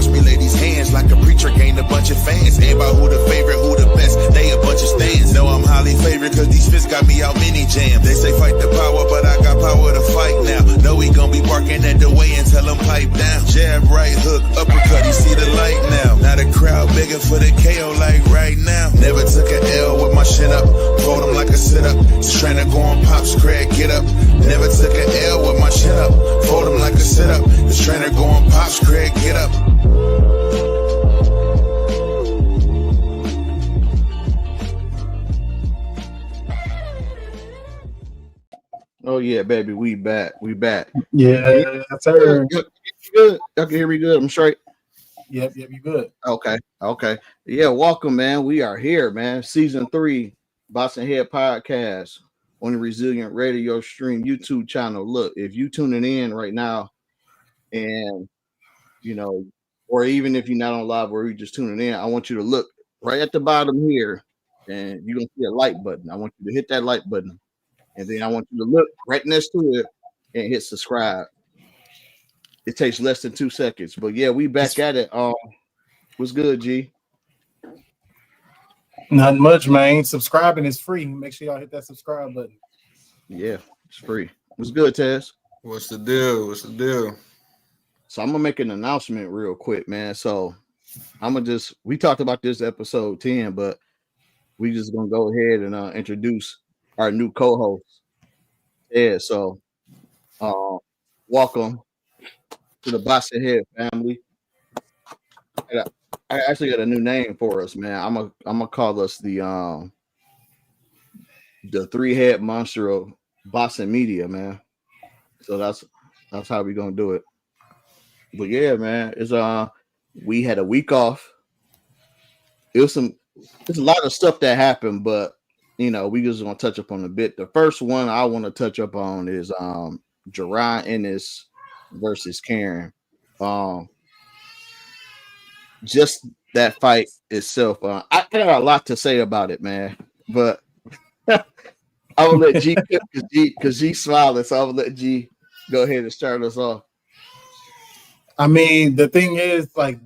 Watch me lay these hands like a preacher gained a bunch of fans. Ain't about who the favorite, who the best, they a bunch of stands. Know I'm highly favored cause these fists got me out mini jam. They say fight the power, but I got power to fight now. Know we gon' be barking at the way and tell them pipe down. Jab, right hook, uppercut, you see the light now. Now the crowd begging for the KO like right now. Never took an L with my chin up, fold them like a sit-up. Trainer going pops, Craig, get up. Never took an L with my chin up, fold them like a sit-up. This trainer going pops, Craig, get up. Oh yeah, baby, we back. Yeah, sir. You good? Y'all can hear me good? I'm straight. Yep, you good. Okay. Yeah, welcome, man. We are here, man. Season 3, Boston Head Podcast on the Resilient Radio Stream YouTube channel. Look, if you tuning in right now, and or even if you're not on live or you're just tuning in, I want you to look right at the bottom here, and you're gonna see a like button. I want you to hit that like button. And then I want you to look right next to it and hit subscribe. It takes less than 2 seconds. But yeah, we back at it. What's good, G? Not much, man. Subscribing is free. Make sure y'all hit that subscribe button. Yeah, it's free. What's good, Taz? What's the deal? So I'm gonna make an announcement real quick, man. So we talked about this episode 10, but we just gonna go ahead and introduce our new co-host. Yeah, so welcome to the Boston Head family. I actually got a new name for us, man. I'm gonna call us the 3-head monster of Boston media, man. So that's how we gonna do it. But yeah, man, it's we had a week off. There's a lot of stuff that happened, but we just gonna touch up on a bit. The first one I want to touch up on is Jaron Ennis versus Karen. Just that fight itself. I got a lot to say about it, man. But I will let G because G's smiling, so I will let G go ahead and start us off. I mean, the thing is, like,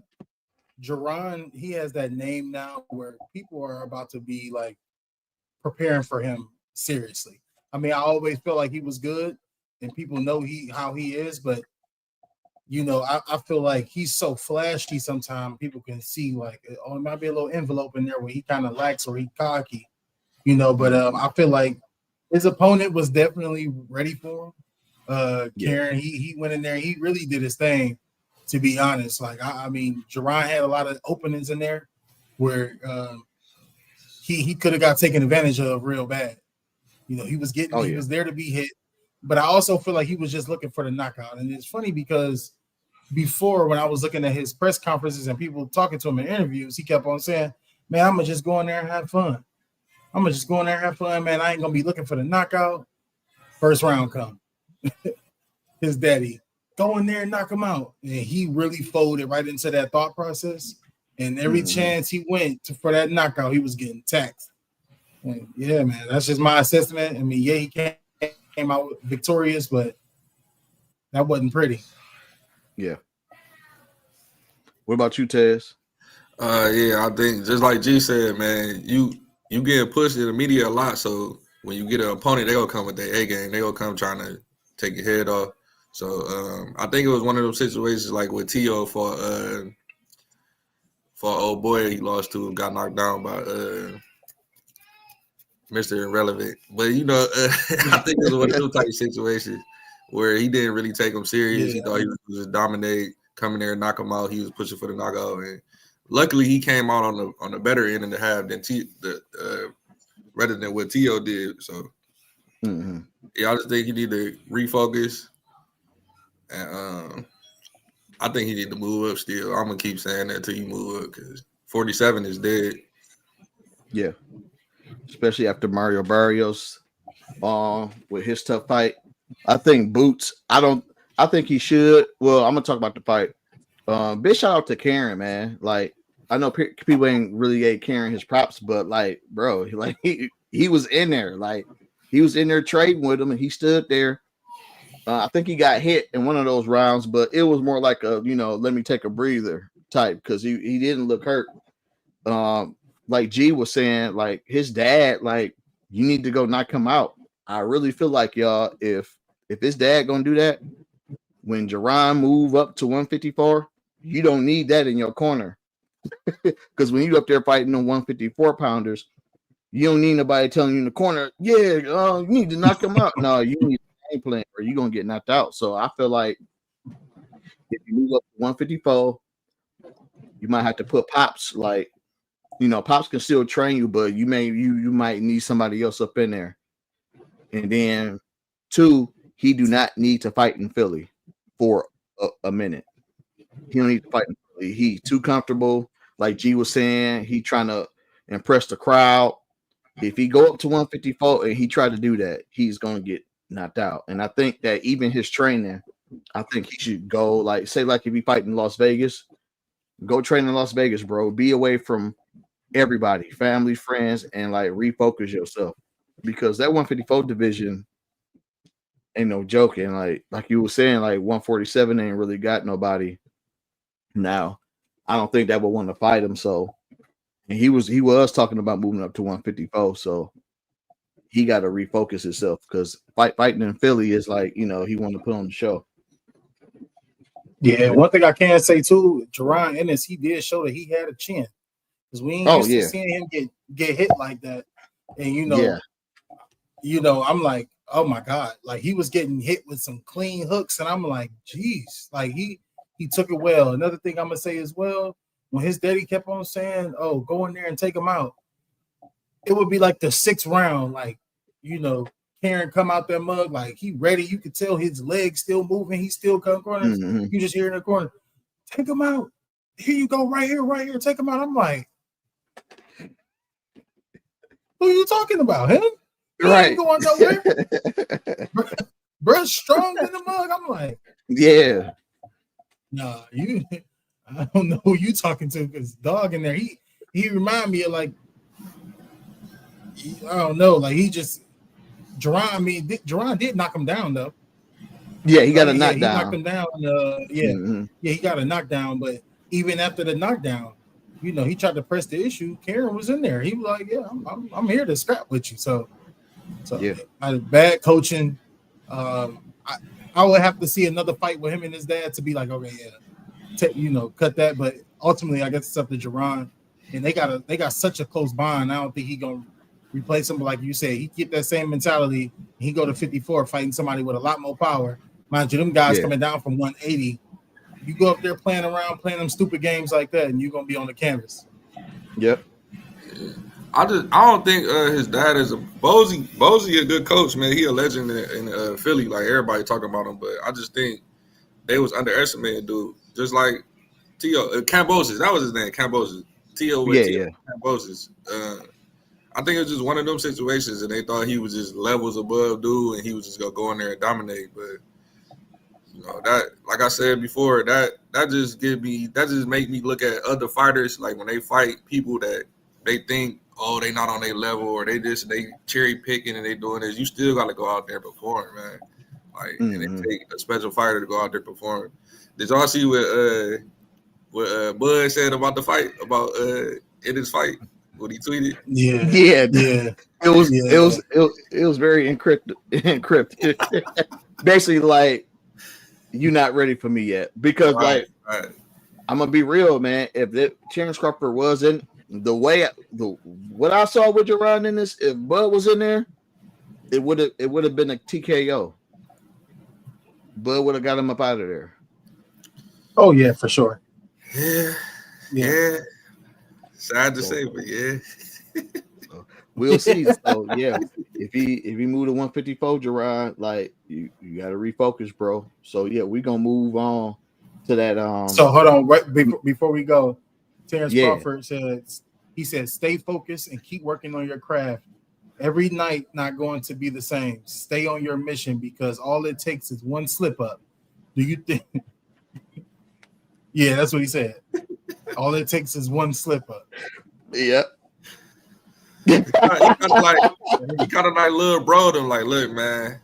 Jaron, he has that name now where people are about to be like preparing for him seriously. I mean, I always felt like he was good and people know how he is, but I feel like he's so flashy sometimes people can see like, oh, it might be a little envelope in there where he kind of lacks or he cocky, but I feel like his opponent was definitely ready for him. Karen, he went in there, he really did his thing, to be honest. Like, I mean, Jaron had a lot of openings in there where he could have got taken advantage of real bad. He was he was there to be hit, but I also feel like he was just looking for the knockout. And it's funny because before, when I was looking at his press conferences and people talking to him in interviews, he kept on saying, man, I'm gonna just go in there and have fun. Man. I ain't gonna be looking for the knockout. First round come. His daddy, go in there and knock him out. And he really folded right into that thought process. And every chance he went for that knockout, he was getting taxed. And yeah, man, that's just my assessment. I mean, yeah, he came out victorious, but that wasn't pretty. Yeah. What about you, Tez? Yeah, I think just like G said, man, you get pushed in the media a lot. So when you get an opponent, they gonna come with their A game. They gonna come trying to take your head off. So I think it was one of those situations like with T.O. for old boy he lost to, got knocked down by Mr. Irrelevant. But I think it was one of those type of situations where he didn't really take him serious. Yeah. He thought he was just dominate, come in there and knock him out. He was pushing for the knockout, and luckily he came out on the better end of the half than rather than what T.O. did. So yeah, I just think he need to refocus. And I think he need to move up still. I'm going to keep saying that until you move up because 47 is dead. Yeah. Especially after Mario Barrios with his tough fight. I think Boots, I think he should. Well, I'm going to talk about the fight. Big shout out to Karen, man. Like, I know people ain't really gave Karen his props, but like, bro, he was in there. Like, he was in there trading with him and he stood there. I think he got hit in one of those rounds, but it was more like a, let me take a breather type because he didn't look hurt. Like G was saying, like his dad, like you need to go knock him out. I really feel like y'all, if his dad gonna do that, when Jaron move up to 154, you don't need that in your corner. Because when you up there fighting the 154 pounders, you don't need nobody telling you in the corner, you need to knock him out. No, you need a game plan or you're gonna get knocked out. So I feel like if you move up to 154, you might have to put Pops, like, you know, Pops can still train you, but you might need somebody else up in there. And then 2, he do not need to fight in Philly for a minute. He don't need to fight in Philly. He too comfortable. Like G was saying, he trying to impress the crowd. If he go up to 154 and he try to do that, he's gonna get knocked out. And I think that even his training, I think he should go, like, say, like if he fight in Las Vegas, go train in Las Vegas, bro. Be away from everybody, family, friends, and like refocus yourself. Because that 154 division ain't no joking. Like you were saying, like 147 ain't really got nobody now. I don't think that would want to fight him. So, and he was talking about moving up to 154. So he got to refocus himself because fighting in Philly is like, you know, he want to put on the show. Yeah, one thing I can say too, Jaron Ennis, he did show that he had a chin because we ain't used to seeing him get hit like that. And you know, I'm like, oh my God, like he was getting hit with some clean hooks, and I'm like, geez, like he took it well. Another thing I'm gonna say as well, when his daddy kept on saying, "Oh, go in there and take him out," it would be like the 6th round, like, you know, Karen come out that mug, like he ready. You could tell his legs still moving. He still come corners. Mm-hmm. You just hear in the corner, take him out. Here you go, right here, take him out. I'm like, who are you talking about, him? He ain't going nowhere. Bruh, strong in the mug. I'm like, yeah. Nah, I don't know who you talking to because dog in there, he remind me of like, I don't know, like he just Jaron did knock him down though. Yeah, he got a knockdown. He knocked him down. He got a knockdown, but even after the knockdown, you know, he tried to press the issue. Karen was in there. He was like, "Yeah, I'm here to scrap with you." So yeah, bad coaching. I would have to see another fight with him and his dad to be like, okay, yeah, cut that. But ultimately, I guess it's up to Jaron, and they got such a close bond. I don't think he gonna replace him. But like you said, he keep that same mentality. He go to 54 fighting somebody with a lot more power. Mind you, them guys coming down from 180. You go up there playing around, playing them stupid games like that, and you're gonna be on the canvas. Yep. I don't think his dad is a Bozy a good coach, man. He a legend in Philly, like everybody talking about him. But I just think they was underestimating dude. Just like T.O. Cambosis, that was his name, Cambosis. T.O. with Cambosis. I think it was just one of them situations, and they thought he was just levels above dude, and he was just gonna go in there and dominate. But you know that, like I said before, that just make me look at other fighters, like when they fight people that they think, oh, they not on their level, or they cherry picking and they doing this. You still got to go out there and perform, man. Like, and it take a special fighter to go out there and perform. Did y'all see what Bud said about the fight, about Ennis fight? What he tweeted? Yeah. It was very encrypted. Basically, like, you're not ready for me yet, because I'm gonna be real, man. If Terrence Crawford wasn't what I saw with Jaron in this, if Bud was in there, it would have been a TKO. Bud would have got him up out of there. Oh yeah, for sure. Yeah. Sad to say, but yeah. We'll see. So yeah, if he moved to 154, Jaron, like you got to refocus, bro. So yeah, we gonna move on to that. So hold on, right before we go, Terrence Crawford said, stay focused and keep working on your craft. Every night not going to be the same. Stay on your mission because all it takes is one slip up. Do you think? Yeah, that's what he said. All it takes is one slip up. Yep. He kind of like little bro them, like, look, man.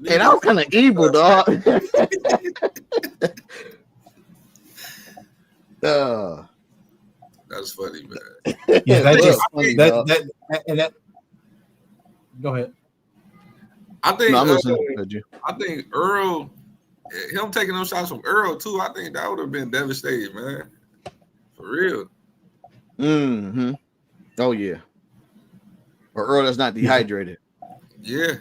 And I'm kind of evil, dog. That's funny, man. Yeah, that Look, just funny, dog. that. Go ahead. I think No, I'm listening to you. I think Earl, him taking those shots from Earl too. I think that would have been devastating, man. For real. Mm-hmm. Oh yeah. Or Earl that's not dehydrated. Yeah.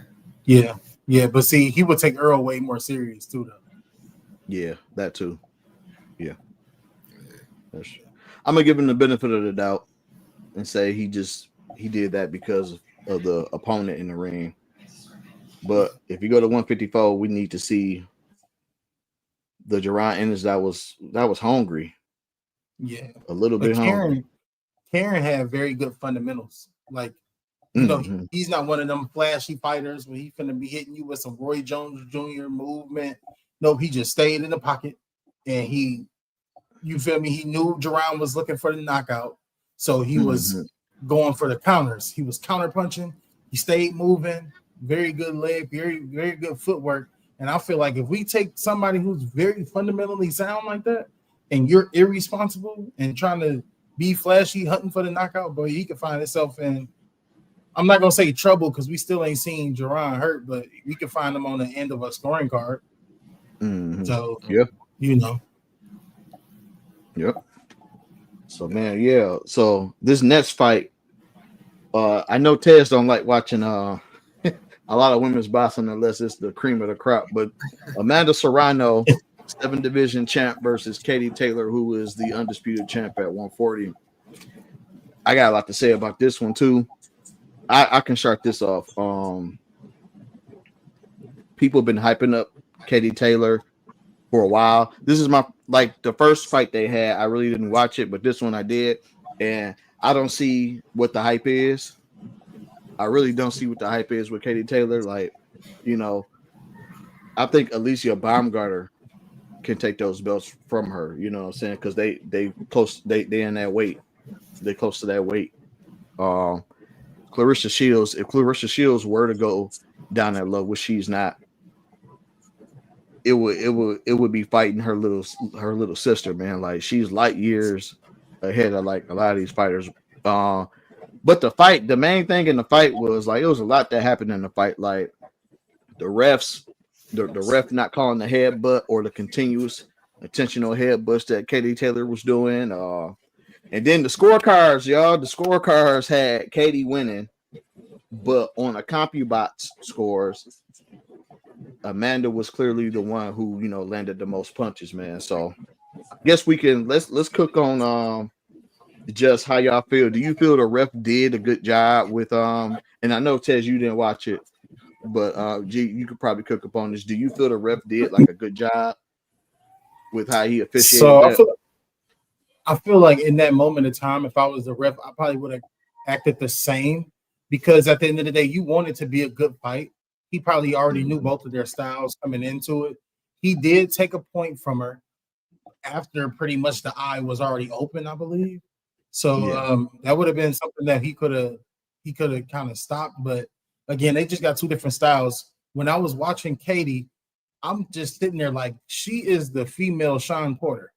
Yeah. But see, he would take Earl way more serious too, though. Yeah, that too. Yeah. I'm gonna give him the benefit of the doubt and say he did that because of the opponent in the ring. But if you go to 154, we need to see the Jaron Ennis that was hungry. Yeah, a little bit hungry. Karen had very good fundamentals. Like, he's not one of them flashy fighters where he's gonna be hitting you with some Roy Jones Jr. movement. No, he just stayed in the pocket and you feel me? He knew Jaron was looking for the knockout, so he was going for the counters. He was counter punching. He stayed moving. Very good leg, very, very good footwork. And I feel like if we take somebody who's very fundamentally sound like that, and you're irresponsible and trying to be flashy, hunting for the knockout, boy, he could find himself in. I'm not gonna say trouble because we still ain't seen Jaron hurt, but we could find him on the end of a scoring card. So Yep. So man, yeah. So this next fight, I know Tez don't like watching a lot of women's boxing unless it's the cream of the crop. But Amanda Serrano, 7 division champ versus Katie Taylor, who is the undisputed champ at 140. I got a lot to say about this one too. I can start this off. People have been hyping up Katie Taylor for a while. This is the first fight they had. I really didn't watch it, but this one I did, and I don't see what the hype is. I really don't see what the hype is with Katie Taylor. Like, I think Alicia Baumgartner can take those belts from her. You know what I'm saying? Because they in that weight. They're close to that weight. Clarissa Shields. If Clarissa Shields were to go down that low, which she's not, it would be fighting her little sister, man. Like, she's light years ahead of like a lot of these fighters. But the main thing in the fight was like it was a lot that happened in the fight. Like the refs, the ref not calling the headbutt or the continuous intentional headbutts that Katie Taylor was doing. And then the scorecards, y'all. The scorecards had Katie winning, but on a CompuBox scores, Amanda was clearly the one who landed the most punches, man. So I guess we can let's cook on just how y'all feel. Do you feel the ref did a good job with and I know Tez, you didn't watch it, but G, you could probably cook up on this. Do you feel the ref did like a good job with how he officiated? So I feel like in that moment of time, if I was the ref, I probably would have acted the same, because at the end of the day, you want it to be a good fight. He probably already knew both of their styles coming into it. He did take a point from her after pretty much the eye was already open, I believe. So that would have been something that he could have kind of stopped. But again, they just got two different styles. When I was watching Katie, I'm just sitting there like, she is the female Sean Porter.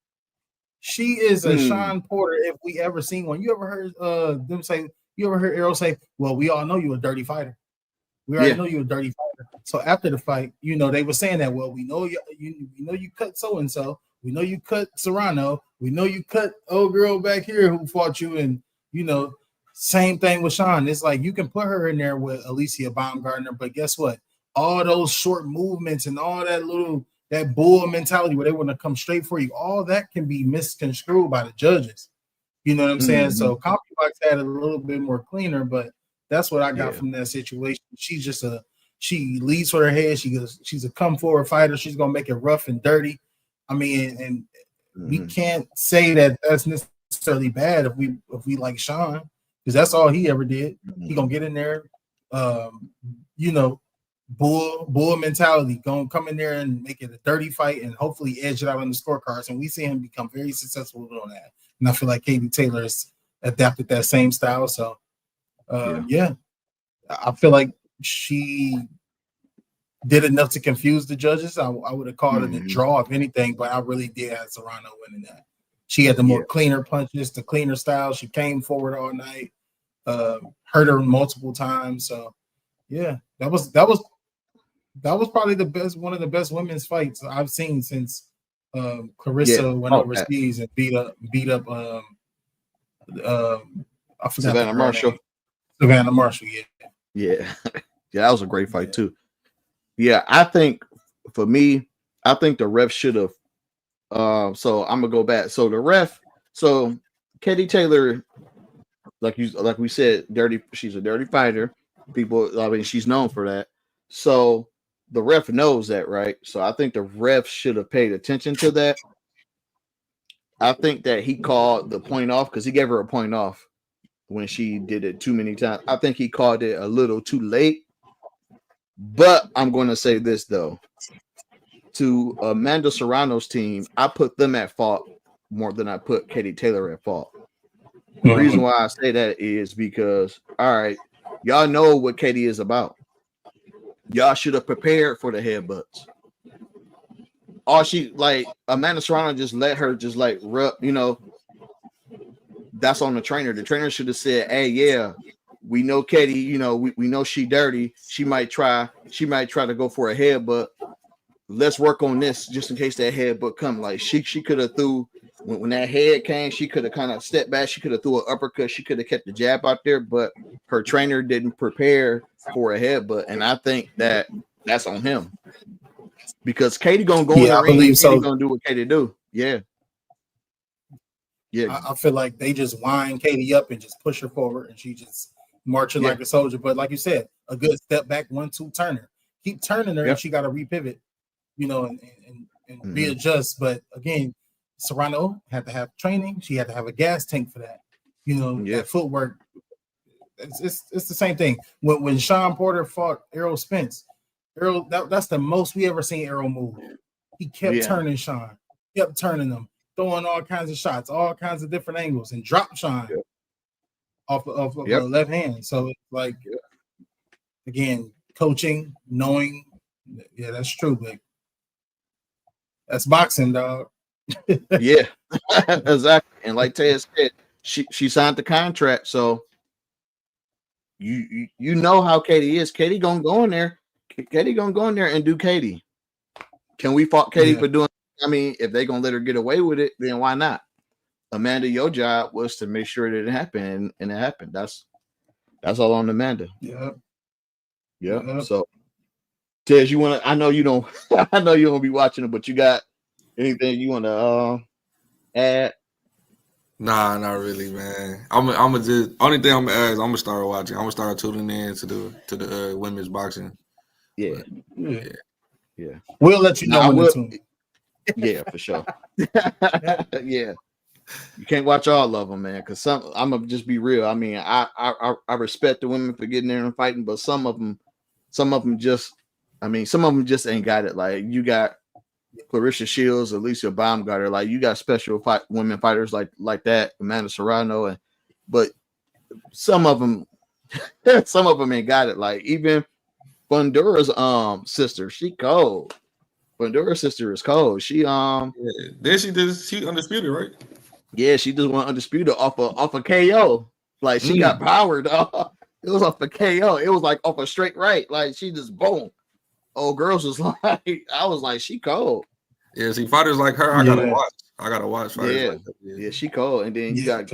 She is a Sean Porter if we ever seen one. You ever heard them say? You ever heard Errol say, "Well, we all know you're a dirty fighter. We already know you're a dirty fighter." So after the fight, they were saying that. Well, we know you cut so and so. We know you cut Serrano. We know you cut old girl back here who fought you, and same thing with Sean. It's like you can put her in there with Alicia Baumgartner, but guess what? All those short movements and all that bull mentality where they want to come straight for you, all that can be misconstrued by the judges. You know what I'm saying? So CompuBox had a little bit more cleaner, but that's what I got from that situation. She's just she leads with her head. She's a come forward fighter. She's gonna make it rough and dirty. I mean, and we can't say that that's necessarily bad if we like Sean, because that's all he ever did. He gonna get in there, bull mentality, gonna come in there and make it a dirty fight and hopefully edge it out on the scorecards. And we see him become very successful on that. And I feel like Katie Taylor has adapted that same style. So I feel like she did enough to confuse the judges. I would have called it a draw if anything, but I really did have Serrano winning that. She had the more cleaner punches, the cleaner style. She came forward all night, hurt her multiple times. So yeah, that was probably one of the best women's fights I've seen since Clarissa went overseas and beat up I forgot Savannah Marshall. Savannah Marshall, yeah, that was a great fight too. Yeah, I think for me, I think the ref should have. So I'm gonna go back. So the ref, so Katie Taylor, like we said, she's a dirty fighter. People, I mean, she's known for that. So the ref knows that, right? So I think the ref should have paid attention to that. I think that he called the point off because he gave her a point off when she did it too many times. I think he called it a little too late. But I'm going to say this, though. To Amanda Serrano's team, I put them at fault more than I put Katie Taylor at fault. The reason why I say that is because, all right, y'all know what Katie is about. Y'all should have prepared for the headbutts. Amanda Serrano just let her just like rub, that's on the trainer. The trainer should have said, hey, yeah, we know Katie, we know she dirty. She might try to go for a headbutt. Let's work on this just in case that headbutt come. Like she could have threw when that head came, she could have kind of stepped back. She could have threw an uppercut. She could have kept the jab out there, but her trainer didn't prepare for a headbutt. And I think that's on him. Because Katie gonna go in the ring. Katie gonna do what Katie do. Yeah. I feel like they just wind Katie up and just push her forward, and she just marching like a soldier. But like you said, a good step back, 1-2 turner. Keep turning her, and she got to repivot, and readjust. But again, Serrano had to have training. She had to have a gas tank for that. That footwork. It's the same thing. When Sean Porter fought Errol Spence. Errol, that's the most we ever seen Errol move. He kept turning Sean, kept turning them, throwing all kinds of shots, all kinds of different angles, and dropped Sean off the left hand. So it's like, again, coaching, knowing, that's true, but that's boxing, dog. Yeah, exactly. And like Ted said, she signed the contract, so you know how Katie is. Katie gonna go in there. Katie gonna go in there and do Katie. Can we fault Katie for doing? I mean, if they gonna let her get away with it, then why not? Amanda, your job was to make sure that it happened, and it happened. That's all on Amanda. Yeah. So, Tez, you want to? I know you don't. I know you don't be watching it, but you got anything you want to add? Nah, not really, man. I'm just only thing I'm gonna add is I'm gonna start watching. I'm gonna start tuning in to the women's boxing. Yeah. We'll let you know when to tune. Yeah, for sure. Yeah, you can't watch all of them, man. Because I'm gonna just be real. I mean, I respect the women for getting there and fighting, but some of them just ain't got it. Like you got Clarissa Shields, Alicia Baumgartner. Like you got special women fighters like that, Amanda Serrano, but some of them ain't got it. Like even Bondura's sister, she cold. Bondura's sister is cold. She then she undisputed, right? Yeah, she just went undisputed off a KO. Like she got powered. It was off a KO. It was like off a straight right. Like she just boom. Old girls was like, I was like, she cold. Yeah, see fighters like her, I gotta watch. I gotta watch fighters like that. Yeah, she cold. And then you got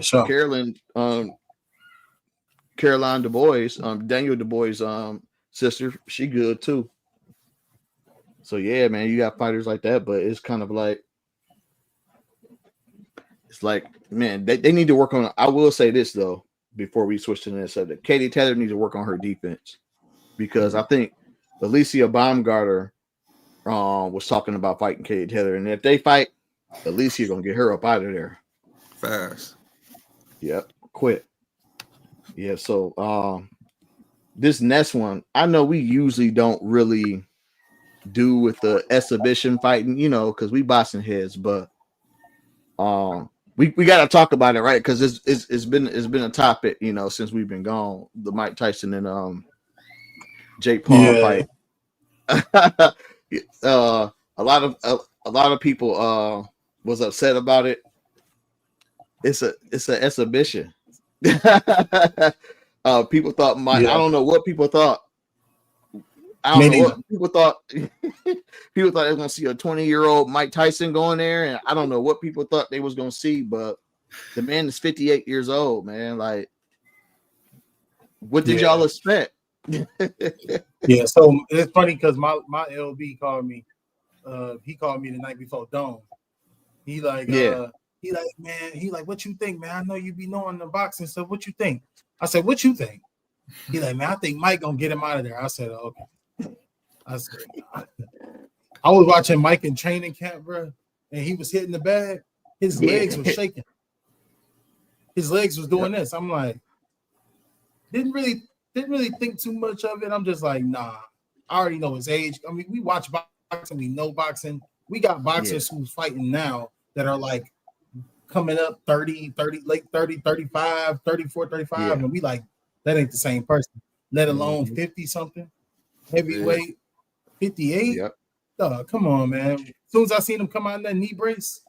Caroline Du Bois, Daniel Du Bois' sister, she good too. So yeah, man, you got fighters like that, but it's kind of like man, they need to work on. I will say this though, before we switch to the next subject, Katie Taylor needs to work on her defense because I think Alicia Baumgartner was talking about fighting Katie Taylor, and if they fight, Alicia gonna get her up out of there fast. Yep, quick. Yeah, so this next one, I know we usually don't really do with the exhibition fighting, because we boxing heads, but we got to talk about it, right? Because it's been a topic, since we've been gone. The Mike Tyson and Jake Paul fight. A lot of people was upset about it. It's an exhibition. People thought I don't know what people thought. I don't know what people thought. People thought they was gonna see a 20-year-old Mike Tyson going there, and I don't know what people thought they was gonna see, but the man is 58 years old, man. Like, what did y'all expect? Yeah, so it's funny because my LB called me. He called me the night before Dome. He like, man, what you think, man? I know you be knowing the boxing stuff. What you think? I said, what you think? He like, man, I think Mike gonna get him out of there. I said, okay. I said, I was watching Mike in training camp, bro, and he was hitting the bag. His legs were shaking. His legs was doing this. I'm like, didn't really think too much of it. I'm just like, nah. I already know his age. I mean, we watch boxing, we know boxing. We got boxers who's fighting now that are like coming up 30, late 30, 35, 34, 35, and we like, that ain't the same person, let alone 50 something, heavyweight, 58. Yep. Come on, man. As soon as I seen him come out in that knee brace,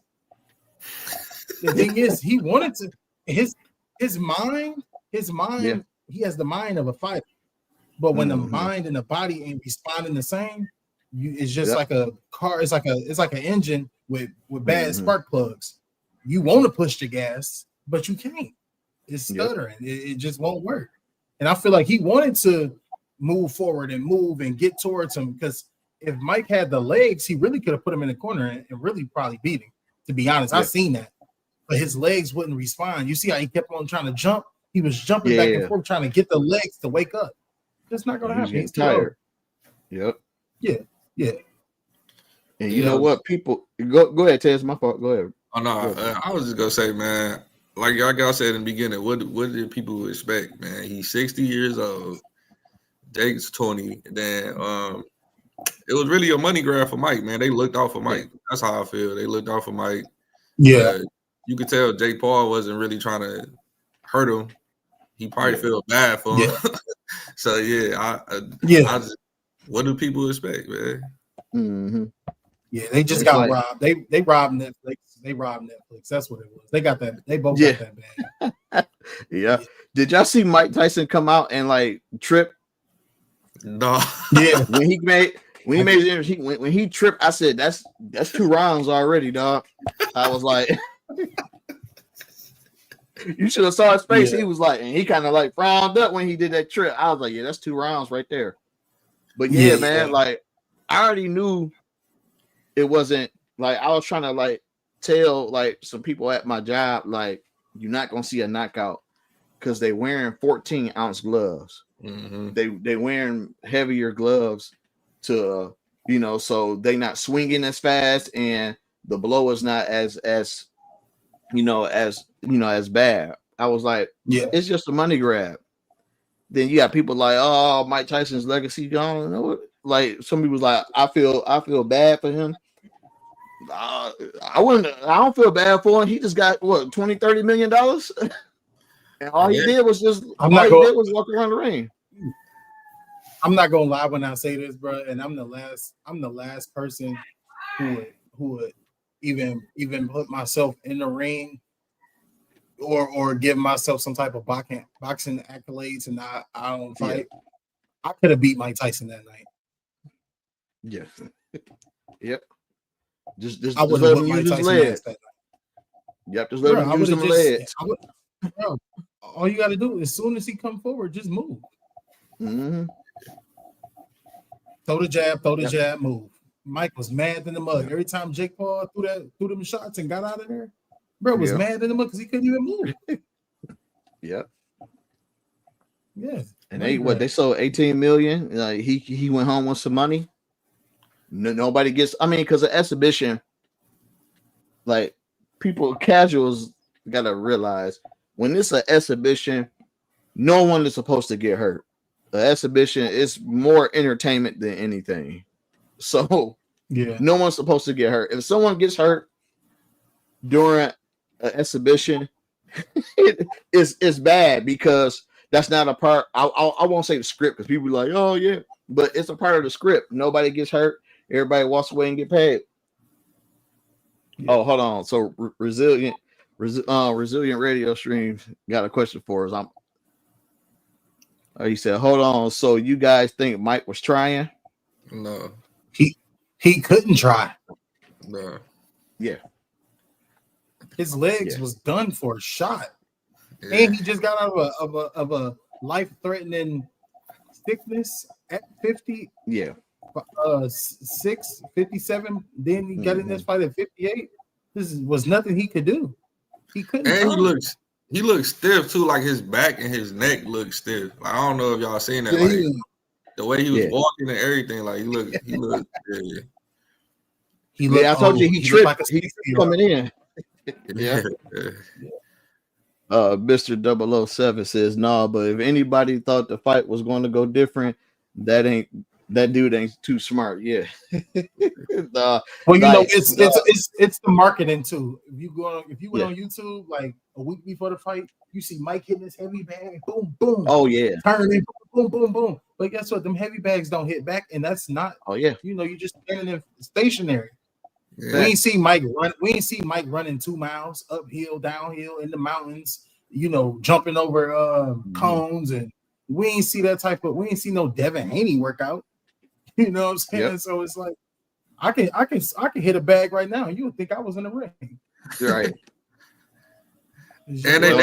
the thing is, he wanted to, his mind, he has the mind of a fighter. But when the mind and the body ain't responding the same, it's just like a car, it's like an engine with bad spark plugs. You want to push the gas, but you can't. It's stuttering. It just won't work. And I feel like he wanted to move forward and move and get towards him, because if Mike had the legs, he really could have put him in the corner and really probably beat him, to be honest. I've seen that. But his legs wouldn't respond. You see how he kept on trying to jump? He was jumping back and forth trying to get the legs to wake up. That's not going to happen. He's tired. Yep. Yeah. And you know what? People go ahead, Ted. It's my fault. Go ahead. Oh no, I was just gonna say, man, like y'all said in the beginning, what did people expect, man? He's 60 years old. Jake's 20. Then it was really a money grab for Mike, man. They looked out for Mike. That's how I feel. They looked out for Mike. Yeah. You could tell Jake Paul wasn't really trying to hurt him. He probably felt bad for him. So I just, what do people expect, man? Mm-hmm. Yeah, they just got robbed. They robbed Netflix. They robbed Netflix. That's what it was. They got that. They both got that bad. Yeah. Did y'all see Mike Tyson come out and like trip? No. Yeah. When he tripped, I said, that's 2 rounds already, dog. I was like, you should have saw his face. He was like, and he kind of like frowned up when he did that trip. I was like, yeah, that's 2 rounds right there. But man, like I already knew it wasn't, like I was trying to like tell like some people at my job, like, you're not gonna see a knockout because they wearing 14-ounce gloves. They wearing heavier gloves to so they not swinging as fast, and the blow is not as bad. I was like, it's just a money grab. Then you got people like, oh, Mike Tyson's legacy gone. Like some people like, I feel bad for him. I don't feel bad for him. He just got what, $20-30 million, and all he did was walk around the ring. I'm not gonna lie when I say this, bro, and I'm the last person who would even put myself in the ring or give myself some type of boxing accolades, and I don't fight. I could have beat Mike Tyson that night. Yeah. Yep. Just I would let have him Mike use his Tyson legs. that night. Yep, just let him use them legs. Bro, all you got to do, as soon as he come forward, just move. Mm-hmm. Throw the jab, move. Mike was mad in the mud. Every time Jake Paul threw them shots and got out of there, bro was mad in the mud because he couldn't even move. Yep. Yeah. And they sold 18 million. Like he went home with some money. Nobody gets. I mean, because the exhibition, like people casuals gotta realize when it's an exhibition, no one is supposed to get hurt. The exhibition is more entertainment than anything. So no one's supposed to get hurt. If someone gets hurt during an exhibition, it's bad, because that's not a part. I won't say the script, because people be like, oh yeah, but it's a part of the script. Nobody gets hurt. Everybody walks away and get paid. Oh, hold on. So resilient Resilient Radio Stream got a question for us. He said, "Hold on. So you guys think Mike was trying?" No. He couldn't try. No. Yeah. His legs was done for a shot, Yeah. and he just got out of a life-threatening sickness at 50. Yeah. 57. Then he got in this fight at 58. Was nothing he could do. He couldn't. And he looks stiff too. Like his back and his neck look stiff. Like, I don't know if y'all seen that. Yeah, like the way he was walking and everything. Like he looked. I told you he tripped. Like He's coming in. Yeah. Mr. 007 says, "No, but if anybody thought the fight was going to go different, that dude ain't too smart." Yeah. Well, you know, it's the marketing too. If you went on YouTube like a week before the fight, you see Mike hitting his heavy bag, boom, boom. Oh yeah, turning, boom, boom, boom. But guess what? Them heavy bags don't hit back, and that's not. Oh yeah. You know, you just standing there stationary. Yeah. We ain't see Mike run. We ain't see Mike running 2 miles uphill, downhill in the mountains. You know, jumping over cones, and we ain't see that type of. We ain't see no Devin Haney workout. You know what I'm saying? Yep. So it's like I can hit a bag right now, and you would think I was in the ring. Right. And they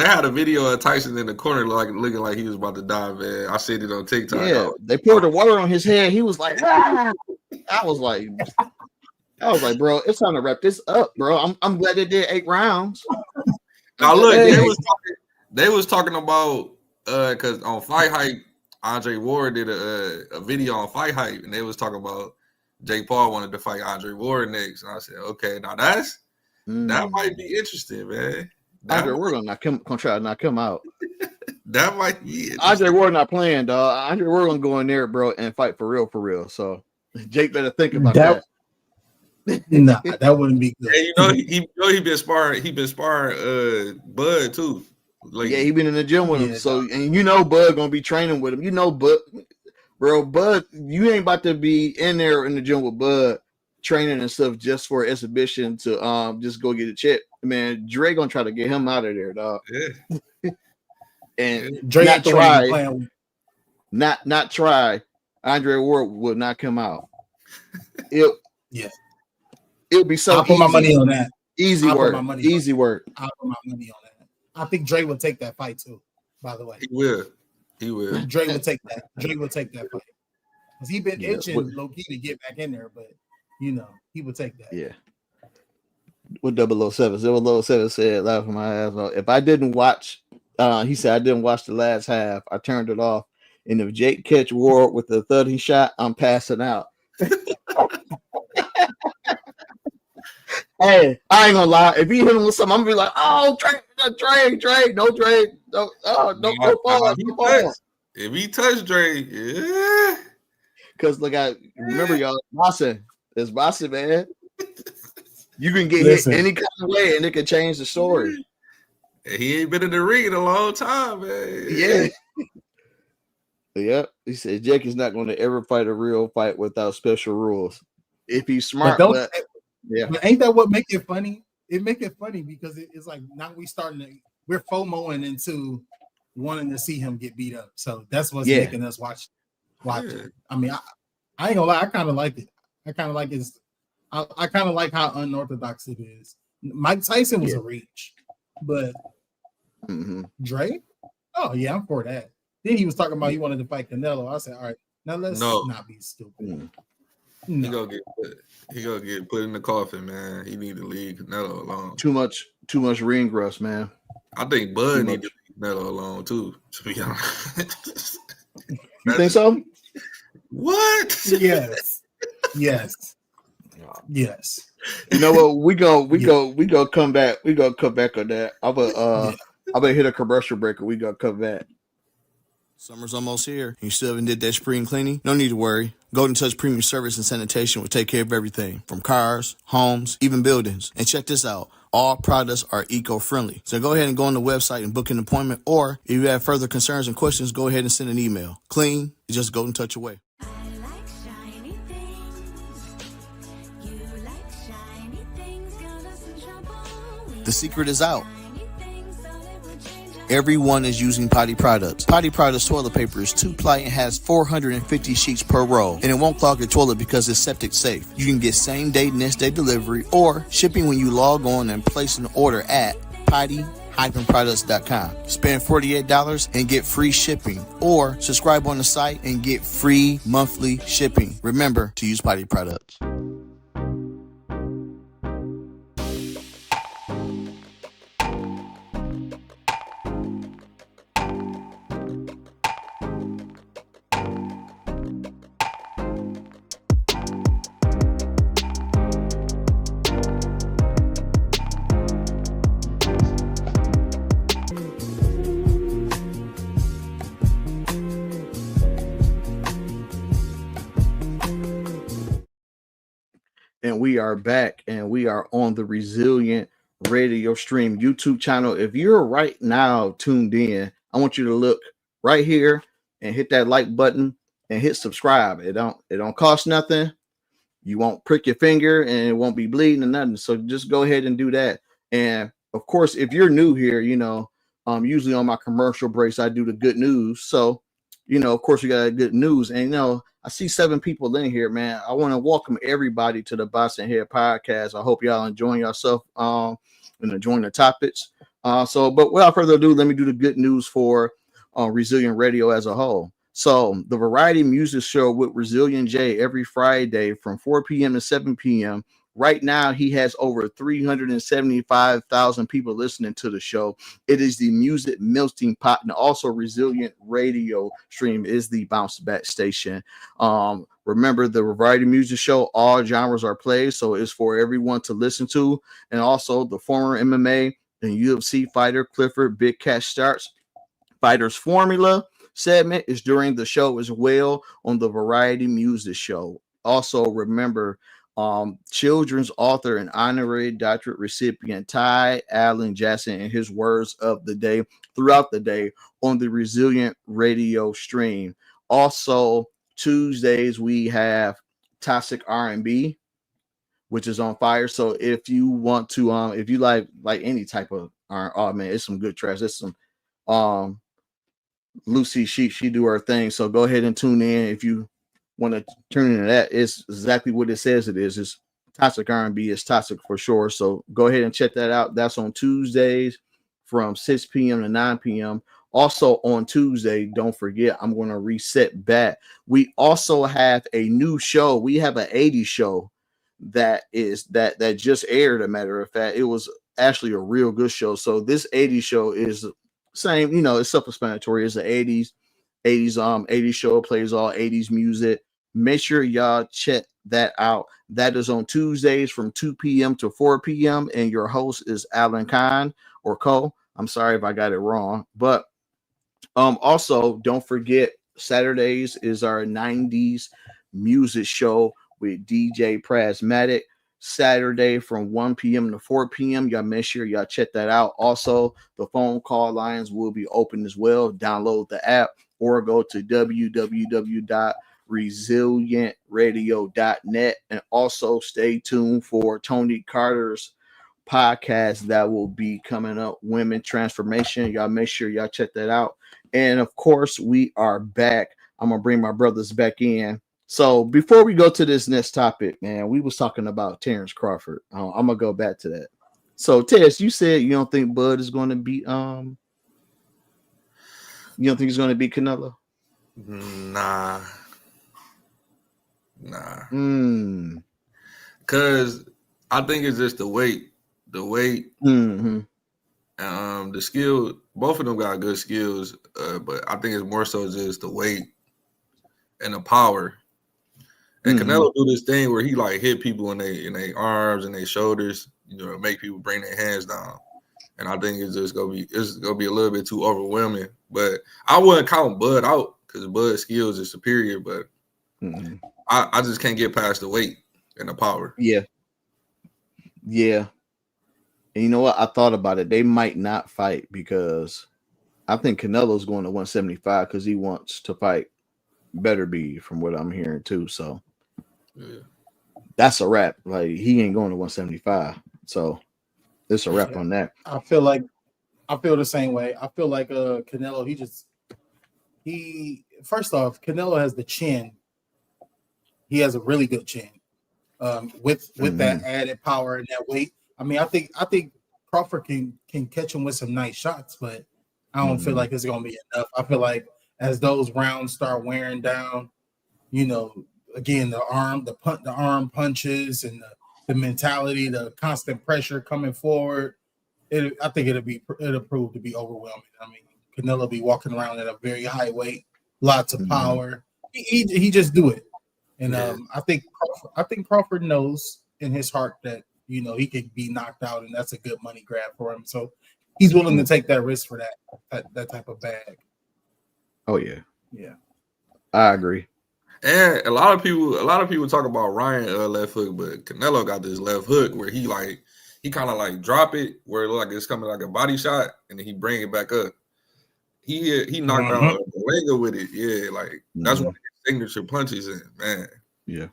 had a video of Tyson in the corner, like looking like he was about to die, man. I seen it on TikTok. Yeah, they poured the water on his head. He was like, ah! I was like, bro, it's time to wrap this up, bro. I'm glad they did 8 rounds. Now look, they was talking about because on Fight Hype, Andre Ward did a video on Fight Hype, and they was talking about Jake Paul wanted to fight Andre Ward next. And I said, okay, now that might be interesting, man. Andre Ward gonna try to knock him out. That might be interesting. Andre Ward not playing, dog. Andre Ward gonna go in there, bro, and fight for real. So Jake better think about that. Nah, that wouldn't be good. And he been sparring. He been sparring Bud too. Like, yeah, he been in the gym with him. So and Bud gonna be training with him. Bud, bro, Bud, you ain't about to be in there in the gym with Bud training and stuff just for exhibition to just go get a chip. Man, Dre gonna try to get him out of there, dog. Yeah. And Dre not try. Andre Ward would not come out. It'll be so. I'll put my money on that. Easy work. I'll put my money on that. I think Dre will take that fight too. By the way, he will. Dre will take that. Dre will take that fight because he been itching low key to get back in there, but he would take that. Yeah. With 007, 007 said, laughing my ass off. If I didn't watch, he said I didn't watch the last half. I turned it off. And if Jake catch Ward with the 30 shot, I'm passing out. Hey, I ain't gonna lie. If he hit him with something, I'm gonna be like, oh, Trey, no Trey, no fall. If he touched Dre, yeah. Because look, I remember y'all, it's boxing, man. You can get hit any kind of way, and it can change the story. He ain't been in the ring in a long time, man. Yeah. Yep. He said Jake is not going to ever fight a real fight without special rules. If he's smart, but ain't that what make it funny? It make it funny because it's like now we're FOMOing into wanting to see him get beat up. So that's what's making us watch it. I mean, I ain't gonna lie, I kind of like it. I kind of like how unorthodox it is. Mike Tyson was a reach, but Dre, oh yeah, I'm for that. Then he was talking about he wanted to fight Canelo. I said, all right, now let's not be stupid. No. He gonna get put in the coffin, man. He need to leave Canelo alone. Too much ring rust, man. I think Bud need to leave Canelo alone too. To be honest, you think so? What? Yes. You know what? We go come back. We gonna come back on that. I'm gonna hit a commercial break and we gonna come back. Summer's almost here. You still haven't did that spring cleaning? No need to worry. Golden Touch Premium Service and Sanitation will take care of everything from cars, homes, even buildings. And check this out. All products are eco-friendly. So go ahead and go on the website and book an appointment. Or if you have further concerns and questions, go ahead and send an email. Clean, just Golden Touch away. The secret is out. Everyone is using Potty Products. Potty Products toilet paper is 2-ply and has 450 sheets per roll. And it won't clog your toilet because it's septic safe. You can get same-day, next-day delivery or shipping when you log on and place an order at potty-products.com. Spend $48 and get free shipping. Or subscribe on the site and get free monthly shipping. Remember to use Potty Products. And we are back, and we are on the Resilient Radio Stream YouTube channel. If you're right now tuned in, I want you to look right here and hit that like button and hit subscribe. It don't cost nothing. You won't prick your finger and it won't be bleeding or nothing. So just go ahead and do that. And of course, if you're new here, usually on my commercial breaks, I do the good news. So, of course, we got good news. And, I see 7 people in here, man. I want to welcome everybody to the Boxing Head podcast. I hope y'all enjoying yourself and enjoying the topics. But without further ado, let me do the good news for Resilient Radio as a whole. So the variety music show with Resilient J every Friday from 4 p.m. to 7 p.m. Right now, he has over 375,000 people listening to the show. It is the music melting pot, and also Resilient Radio Stream is the bounce back station. Remember, the variety music show, all genres are played, so it's for everyone to listen to. And also, the former MMA and UFC fighter Clifford Big Cat Starks Fighters Formula segment is during the show as well on the variety music show. Also, remember, children's author and honorary doctorate recipient Ty Allen Jackson and his words of the day throughout the day on the Resilient Radio Stream. Also, Tuesdays we have Toxic R&B, which is on fire. So if you want to, if you like any type of oh man, it's some good tracks. It's some Lucy, she do her thing. So go ahead and tune in if you want to turn into that. It's exactly what it says it is. It's toxic R&B. It's toxic for sure. So go ahead and check that out. That's on Tuesdays from 6 p.m. to 9 p.m. Also on Tuesday, don't forget, I'm going to reset back. We also have a new show. We have an 80s show that just aired. A matter of fact, it was actually a real good show. So this 80s show is same, it's self-explanatory. It's the 80s show, plays all 80s music. Make sure y'all check that out. That is on Tuesdays from 2 p.m. to 4 p.m. And your host is Alan Khan or Cole. I'm sorry if I got it wrong. But also, don't forget, Saturdays is our 90s music show with DJ Prasmatic. Saturday from 1 p.m. to 4 p.m. Y'all make sure y'all check that out. Also, the phone call lines will be open as well. Download the app or go to www.resilientradio.net. And also stay tuned for Tony Carter's podcast that will be coming up, Women Transformation. Y'all make sure y'all check that out. And of course, we are back. I'm going to bring my brothers back in. So before we go to this next topic, man, we was talking about Terrence Crawford. I'm going to go back to that. So Tess, you said you don't think Bud is going to beat you don't think he's going to beat Canelo? Nah. Cause I think it's just the weight. Mm-hmm. The skill. Both of them got good skills, but I think it's more so just the weight and the power. And Canelo do this thing where he like hit people in their arms and their shoulders, make people bring their hands down. And I think it's gonna be a little bit too overwhelming. But I wouldn't count Bud out because Bud's skills are superior. But I just can't get past the weight and the power. Yeah. And you know what? I thought about it. They might not fight because I think Canelo's going to 175 because he wants to fight Beterbiev from what I'm hearing too. So that's a wrap. Like he ain't going to 175. So it's a wrap on that. I feel the same way. I feel like Canelo, he first off, Canelo has the chin. He has a really good chin. With that added power and that weight. I mean, I think Crawford can catch him with some nice shots, but I don't feel like it's gonna be enough. I feel like as those rounds start wearing down, you know, again, the arm punches and the mentality, the constant pressure coming forward, I think it'll prove to be overwhelming. I mean, Canelo be walking around at a very high weight, lots of power. He just do it. And I think Crawford knows in his heart that, you know, he could be knocked out, and that's a good money grab for him. So he's willing to take that risk for that type of bag. Oh yeah, yeah, I agree. And a lot of people talk about Ryan left hook, but Canelo got this left hook where he kind of like drop it where it look like it's coming like a body shot, and then he bring it back up. He knocked out Malenga with it. Yeah, like that's one of his signature punches, and man. Yeah.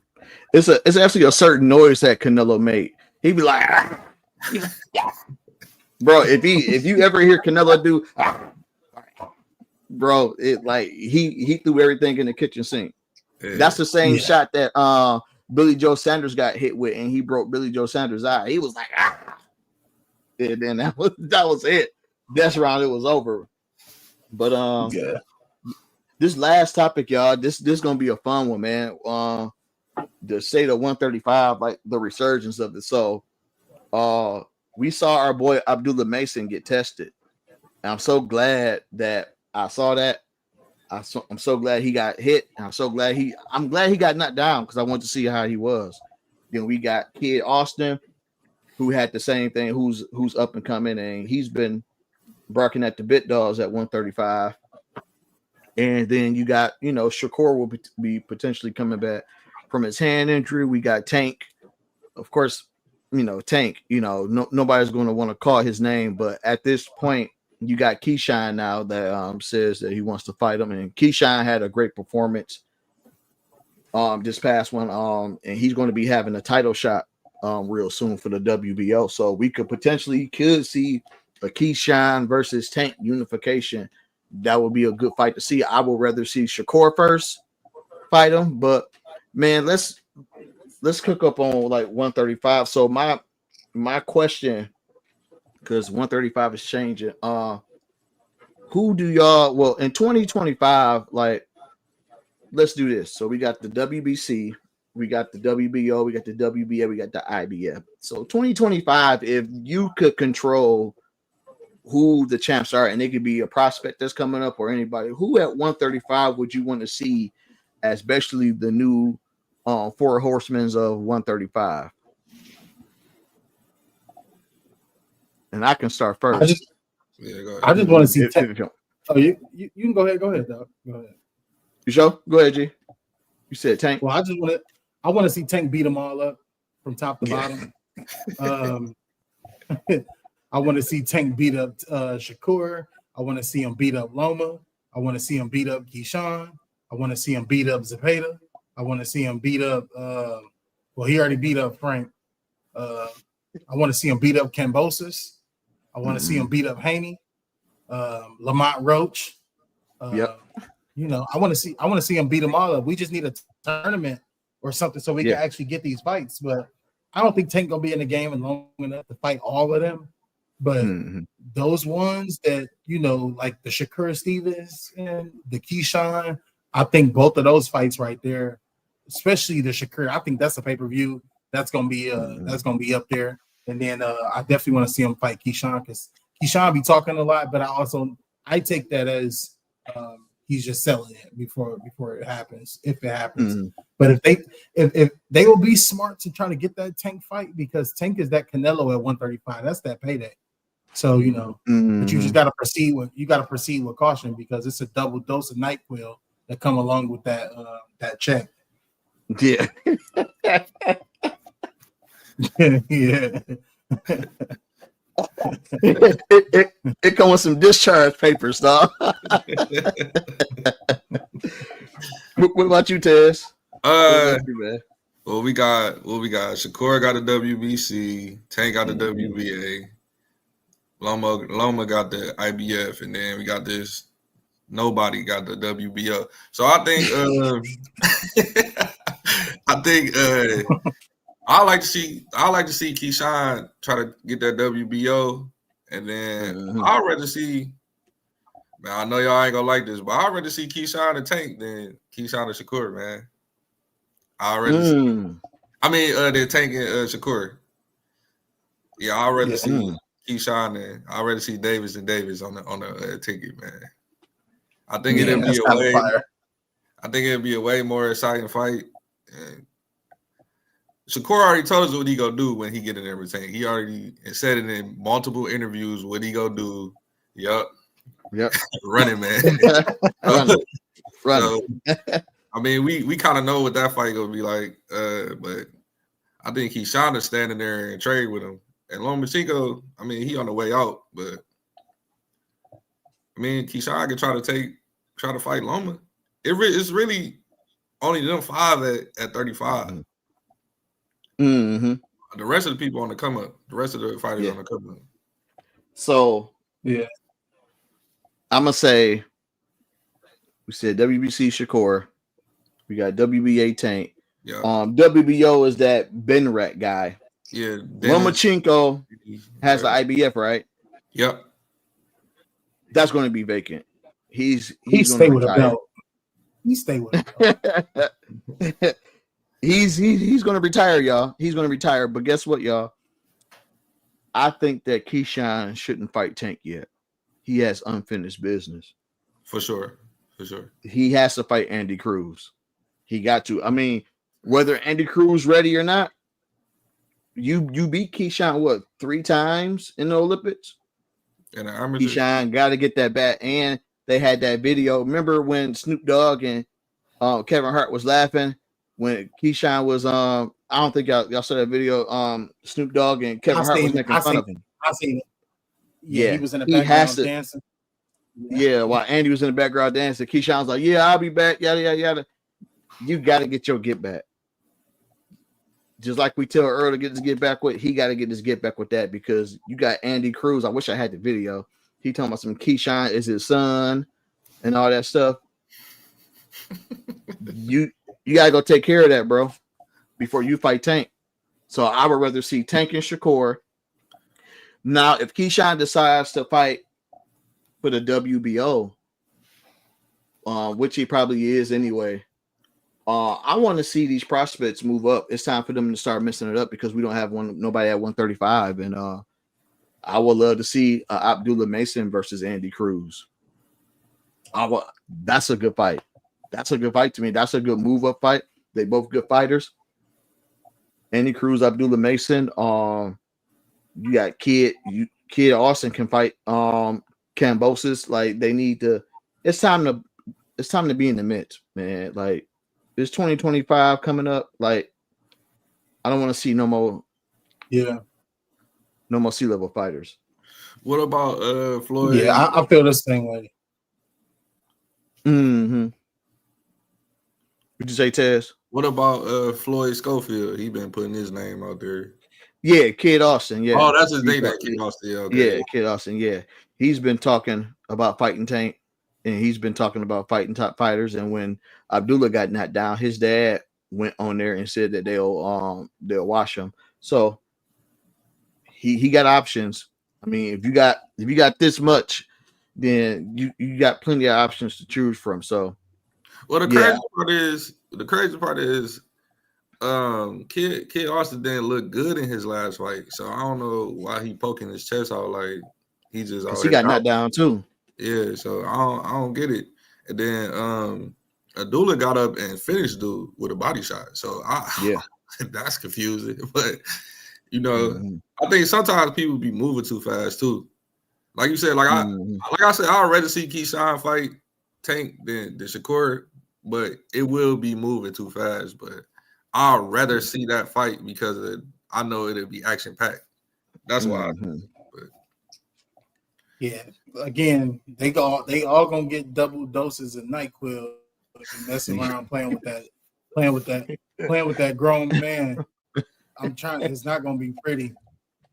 It's actually a certain noise that Canelo made. He'd be like, bro, if you ever hear Canelo do, bro, it like he threw everything in the kitchen sink. Yeah. That's the same shot that Billy Joe Sanders got hit with, and he broke Billy Joe Sanders' eye. He was like, and then that was it. That's round, it was over. But this last topic, y'all, this gonna be a fun one, man. The state of 135, like the resurgence of it. So we saw our boy Abdullah Mason get tested. And I'm so glad that I saw that. I'm so glad he got hit. And I'm glad he got knocked down because I wanted to see how he was. Then we got Kid Austin, who had the same thing, who's up and coming, and he's been barking at the bit dogs at 135. And then you got, you know, Shakur will be potentially coming back from his hand injury. We got Tank, of course. You know, Tank. You know, nobody's going to want to call his name, but at this point, you got Keyshawn now that says that he wants to fight him, and Keyshawn had a great performance this past one, and he's going to be having a title shot real soon for the WBO. So we could see a Keyshawn versus Tank unification. That would be a good fight to see. I would rather see Shakur first fight him, but man, let's cook up on like 135. So my question, because 135 is changing. Who do y'all in 2025? Like, let's do this. So we got the WBC, we got the WBO, we got the WBA, we got the IBF. So 2025, if you could control who the champs are, and it could be a prospect that's coming up or anybody, who at 135 would you want to see, especially the new four horsemen of 135? And I can start first. I just want to see Tank. Oh, you can go ahead. Go ahead, dog. Go ahead. You sure? Go ahead, G. You said Tank. Well, I want to see Tank beat them all up from top to bottom. I want to see Tank beat up Shakur. I want to see him beat up Loma. I want to see him beat up Keyshawn. I want to see him beat up Zepeda. I want to see him beat up. He already beat up Frank. I want to see him beat up Kambosos. I want to see him beat up Haney, Lamont Roach. You know, I want to see him beat them all up. We just need a tournament or something so we can actually get these fights. But I don't think Tank gonna be in the game long enough to fight all of them. But those ones that, you know, like the Shakur Stevens and the Keyshawn, I think both of those fights right there, especially the Shakur, I think that's a pay-per-view. That's gonna be up there. And then I definitely want to see him fight Keyshawn, because Keyshawn be talking a lot, but I take that as he's just selling it before it happens, if it happens. But if they will be smart to try to get that Tank fight, because Tank is that Canelo at 135. That's that payday. So, you know, but you just gotta proceed with caution, because it's a double dose of NyQuil that come along with that check. Yeah. Yeah. It comes with some discharge papers, dog. What about you, Tez? Well, we got Shakur got a WBC, Tank got a WBA, Loma got the IBF, and then we got this. Nobody got the WBO. So I think I like to see Keyshawn try to get that WBO, and then I'd rather see. Man, I know y'all ain't gonna like this, but I'd rather see Keyshawn and Tank than Keyshawn and Shakur, man. I'd rather see. Than Tank and Shakur. Yeah, I'd rather see Keyshawn and I'd rather see Davis and Davis on the ticket, man. I think it'd be a way more exciting fight. And Shakur already told us what he gonna do when he get in there with Tank. He already said it in multiple interviews what he gonna do. Yep. Running, man. Running. So, I mean, we kind of know what that fight gonna be like. But I think Keyshawn is standing there and trade with him. And Lomachenko, I mean, he on the way out, but I mean, Keyshawn can try to fight Loma. It's really only them 5 at 35. The rest of the people on the come up. The rest of the fighters on the come up. So I'm gonna say we said WBC Shakur. We got WBA Tank. Yeah. WBO is that Benrat guy. Yeah. Lomachenko has the IBF, right? Yep. That's going to be vacant. He's stay with a belt. He stay with a belt. He's going to retire, y'all. He's going to retire. But guess what, y'all? I think that Keyshawn shouldn't fight Tank yet. He has unfinished business. For sure. He has to fight Andy Cruz. He got to. I mean, whether Andy Cruz ready or not, you beat Keyshawn 3 times in the Olympics? And Keyshawn got to get that back. And they had that video. Remember when Snoop Dogg and Kevin Hart was laughing when Keyshawn was I don't think y'all saw that video. Snoop Dogg and Kevin Hart was making fun of him. I seen it. Yeah, he was in the background dancing. Yeah, while Andy was in the background dancing, Keyshawn was like, "Yeah, I'll be back." Yada yada yada. You got to get your get back. Just like we tell Earl to get his get back with, he got to get his get back with that because you got Andy Cruz. I wish I had the video. He talking about some Keyshawn is his son and all that stuff. You got to go take care of that, bro, before you fight Tank. So I would rather see Tank and Shakur. Now, if Keyshawn decides to fight for the WBO, which he probably is anyway, I want to see these prospects move up. It's time for them to start messing it up because we don't have nobody at 135. And I would love to see Abdullah Mason versus Andy Cruz. That's a good fight. That's a good fight to me. That's a good move up fight. They both good fighters. Andy Cruz, Abdullah Mason. You got Kid Austin can fight Kambosos. Like they need to. It's time to be in the mix, man. Like it's 2025 coming up. Like I don't want to see no more. Yeah. No more C-level fighters. What about Floyd? Yeah, I feel the same way. Would you say, Tez? What about Floyd Schofield? He been putting his name out there. Yeah, Kid Austin. Yeah. Oh, that's his name, that Kid Austin. Okay. Yeah, Kid Austin. Yeah, he's been talking about fighting Tank, and he's been talking about fighting top fighters. And when Abdullah got knocked down, his dad went on there and said that they'll wash him. So he got options. I mean, if you got this much, then you got plenty of options to choose from. So, well, the crazy part is, Kid Austin didn't look good in his last fight, so I don't know why he poking his chest out like he just. Because he got knocked down too. Yeah, so I don't get it. And then Abdullah got up and finished dude with a body shot. So that's confusing. But you know, I think sometimes people be moving too fast too. Like you said, like I said, I'd rather see Keyshawn fight Tank than Shakur, but it will be moving too fast. But I'd rather see that fight because I know it'll be action packed. That's why. Yeah, again, they all gonna get double doses of NyQuil messing around playing with that grown man. I'm trying. It's not gonna be pretty.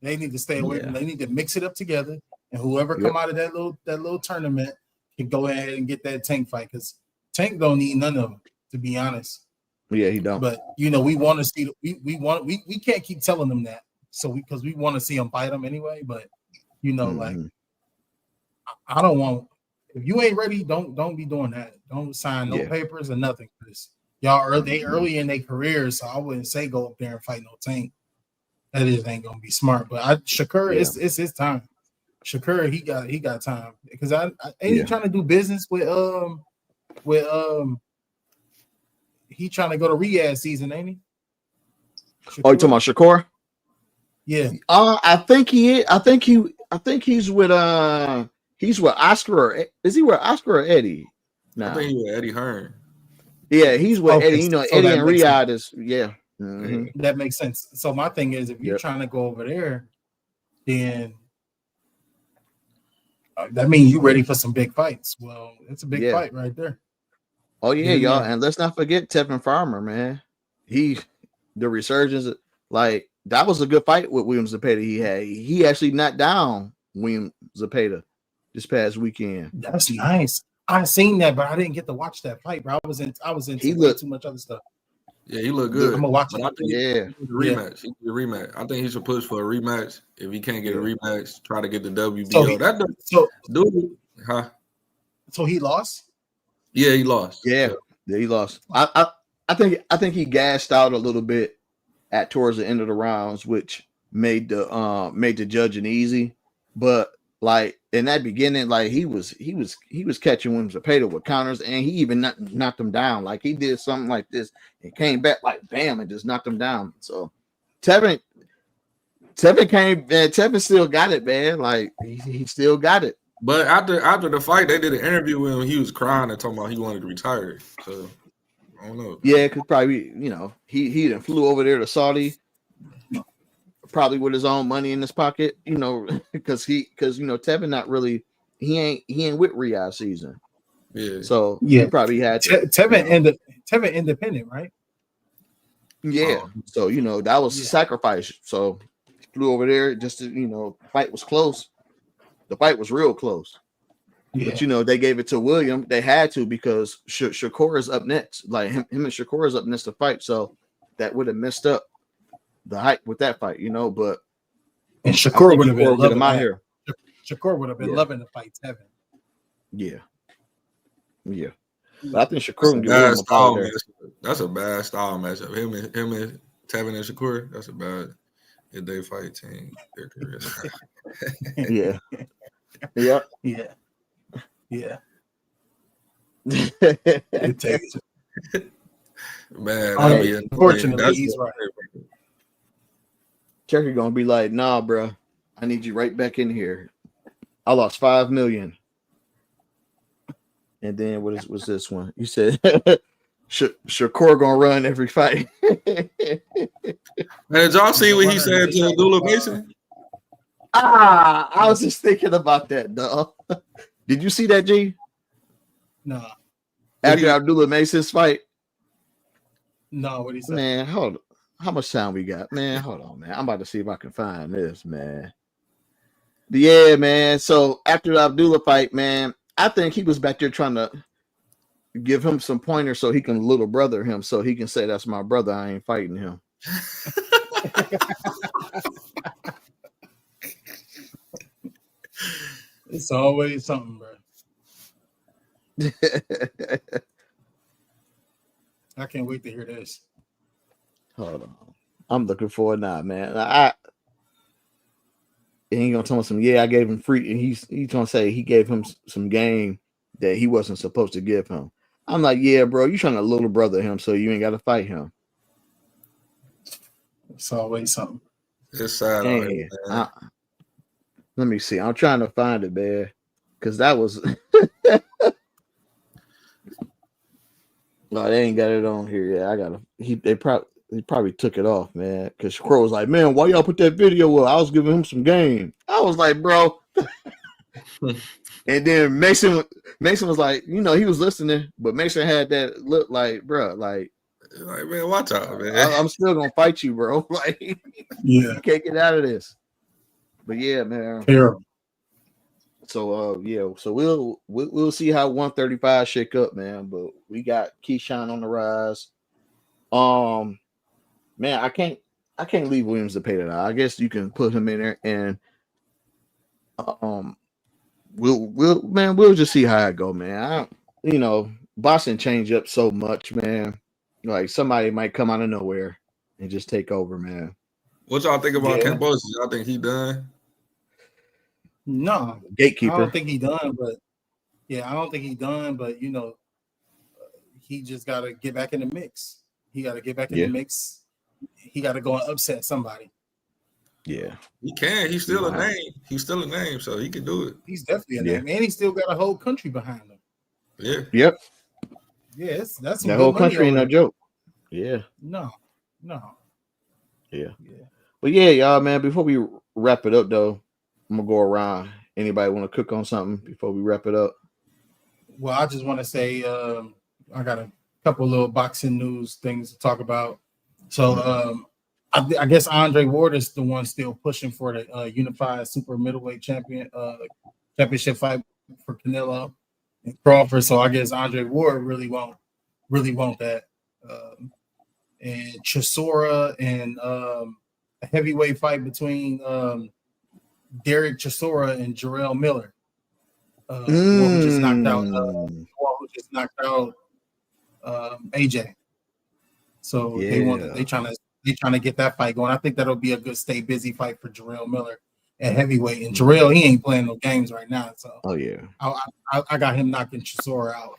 They need to stay away. They need to mix it up together. and whoever come out of that little tournament can go ahead and get that Tank fight because Tank don't need none of them, to be honest. Yeah, he don't. But we want to see we can't keep telling them that. So because we want to see them fight them anyway. But like I don't want. If you ain't ready, don't be doing that. Don't sign no papers or nothing. Because y'all early in their careers, so I wouldn't say go up there and fight no Tank. That just ain't gonna be smart. But Shakur, it's his time. Shakur, he got time because ain't he trying to do business with he trying to go to Riyadh season, ain't he? Shakur? Oh, you talking about Shakur? Yeah. I think he is. I think he's with he's with Oscar. Is he with Oscar or Eddie? No, I think he's with Eddie Hearn. Yeah, he's with Eddie. You know, so Eddie and Riyadh is That makes sense. So my thing is, if you're trying to go over there, then that means you're ready for some big fights. Well, it's a big fight right there. Oh yeah, y'all, and let's not forget Tevin Farmer, man. The resurgence, like that was a good fight with William Zepeda. He actually knocked down William Zepeda this past weekend. That's nice. I seen that, but I didn't get to watch that fight, bro. I was in too much other stuff. Yeah, he looked good. I'm gonna watch it. Rematch. He need a rematch. I think he should push for a rematch. If he can't get a rematch, try to get the WBO. So he lost. Yeah, he lost. Yeah, he lost. I think he gassed out a little bit towards the end of the rounds, which made the judging easy. But like in that beginning, like he was catching William Zepeda with counters, and he even knocked him down. Like he did something like this and came back like bam and just knocked him down. So Tevin still got it, man. Like he still got it. But after the fight, they did an interview with him. He was crying and talking about he wanted to retire. So I don't know. Yeah, because probably he done flew over there to Saudi, probably with his own money in his pocket. Because Tevin not really he ain't with Riyadh season. Yeah. So he probably had Tevin independent, right? Yeah. So that was a sacrifice. So he flew over there just to the fight was close. The fight was real close. Yeah. But they gave it to William. They had to because Shakur is up next. Like him and Shakur is up next to fight. So that would have messed up the hype with that fight, But and Shakur would have been loving out here. Shakur would have been loving to fight Tevin. Yeah. Yeah. But I think Shakur can get That's a bad style matchup. Him and Tevin and Shakur. That's a bad. If they fight team, their careers. Yeah. Yeah. Yeah. It takes man. Unfortunately, he's right. Turkey gonna be like, nah, bro. I need you right back in here. I lost $5 million. And then what was this one? You said Shakur gonna run every fight. Man, did y'all see what he said to Abdullah Mason? I was just thinking about that, dog. Did you see that, G? No. After Abdullah Mason's fight? No, what he said? Man, hold on. How much time we got? Man, hold on, man. I'm about to see if I can find this, man. Yeah, man. So after the Abdullah fight, man, I think he was back there trying to give him some pointers so he can little brother him, so he can say that's my brother. I ain't fighting him. It's always something, bro. I can't wait to hear this. Hold on. I'm looking for it now, man. He gonna tell me some. Yeah, I gave him free, and he's gonna say he gave him some game that he wasn't supposed to give him. I'm like, yeah, bro, you trying to little brother him, so you ain't got to fight him. It's always something. It's sad. Hey, let me see. I'm trying to find it, man, because that was. No, they ain't got it on here yet. I gotta. They probably took it off, man. Because Shakur was like, "Man, why y'all put that video up? I was giving him some game." I was like, "Bro." And then Mason was like, he was listening, but Mason had that look like, bro, like man, watch out, man. I'm still gonna fight you, bro. Like, you can't get out of this. But yeah, man. Terrible. So so we'll see how 135 shake up, man. But we got Keyshawn on the rise. Man, I can't leave Williams to pay that out. I guess you can put him in there, and we'll just see how it go, man. Boston changed up so much, man. Like somebody might come out of nowhere and just take over, man. What y'all think about Cambosis? Y'all think he done? No, Gatekeeper. I don't think he done, but I, don't think he done. But he just got to get back in the mix. He got to get back in the mix. He got to go and upset somebody. Yeah, he can. He's still a name. He's still a name, so he can do it. He's definitely a name, and he still got a whole country behind him. Yeah. Yep. Yeah, that's the whole country ain't no joke. Yeah. No. Yeah. But yeah, y'all, man. Before we wrap it up, though, I'm gonna go around. Anybody want to cook on something before we wrap it up? Well, I just want to say I got a couple little boxing news things to talk about. So I guess Andre Ward is the one still pushing for the unified super middleweight championship fight for Canelo and Crawford. So I guess Andre Ward really won't that. And Chisora and a heavyweight fight between Derek Chisora and Jarrell Miller. Who just knocked out AJ. So they trying to get that fight going. I think that'll be a good stay busy fight for Jarrell Miller at heavyweight. And Jarrell, he ain't playing no games right now. So I got him knocking Chisora out.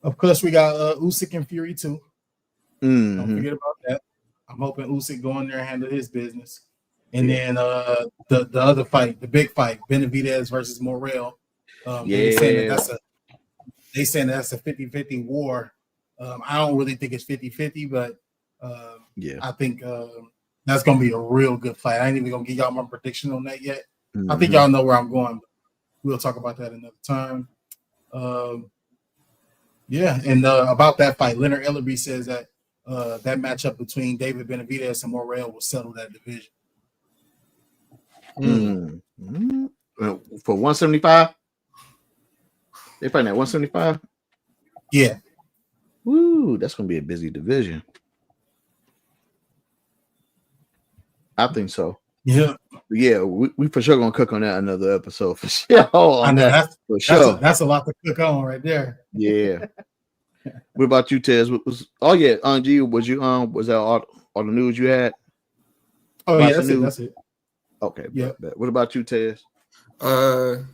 Of course, we got Usyk and Fury too. Don't forget about that. I'm hoping Usyk go in there and handle his business. And then the other fight, the big fight, Benavidez versus Morrell. They saying that's a 50-50 war. I don't really think it's 50-50, but I think that's going to be a real good fight. I ain't even going to give y'all my prediction on that yet. I think y'all know where I'm going. We'll talk about that another time. And about that fight, Leonard Ellerby says that that matchup between David Benavidez and Morrell will settle that division. For 175? They fighting at 175? Yeah. Woo, that's gonna be a busy division. I think so. Yeah. Yeah, we for sure gonna cook on that another episode for sure. I know That's a lot to cook on right there. Yeah. What about you, Tez? G, was you was that all the news you had? Oh yeah, that's it. Okay, yeah. What about you, Tez? I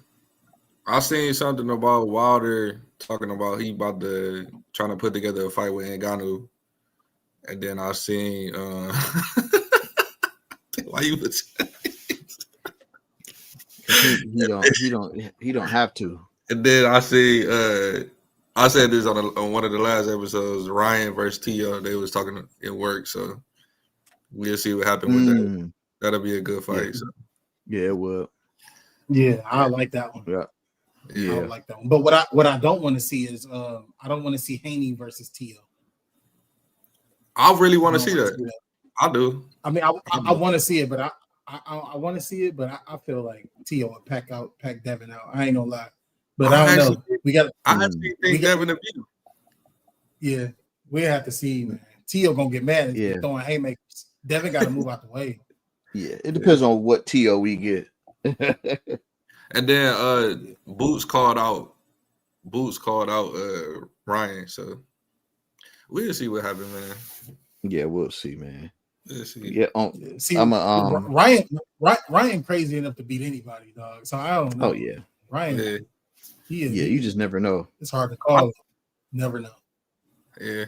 seen something about Wilder talking about he about to trying to put together a fight with Ngannou, and then I seen why you would he don't have to. And then I see I said this on one of the last episodes, Ryan versus Tio. They was talking in work, so we'll see what happened with that. That'll be a good fight. Yeah, so. Yeah it will. Yeah, I like that one. Yeah. I like that one. But what I don't want to see is I don't want to see Haney versus Tio. I really want to see that. I do. I mean, I want to see it, but I want to see it, but I feel like Tio would pack Devin out. I ain't gonna lie, but I don't know. I actually think Devin will beat him. Yeah, we have to see, man. Tio gonna get mad and keep throwing haymakers. Devin got to move out the way. Yeah, it depends on what TO we get. And then Boots called out Ryan, so we'll see what happens, man. Yeah, we'll see, man. We'll see. Yeah, see, I'm Ryan crazy enough to beat anybody, dog. So I don't know. Oh yeah, Ryan. Yeah, you just never know. It's hard to call. Never know. Yeah.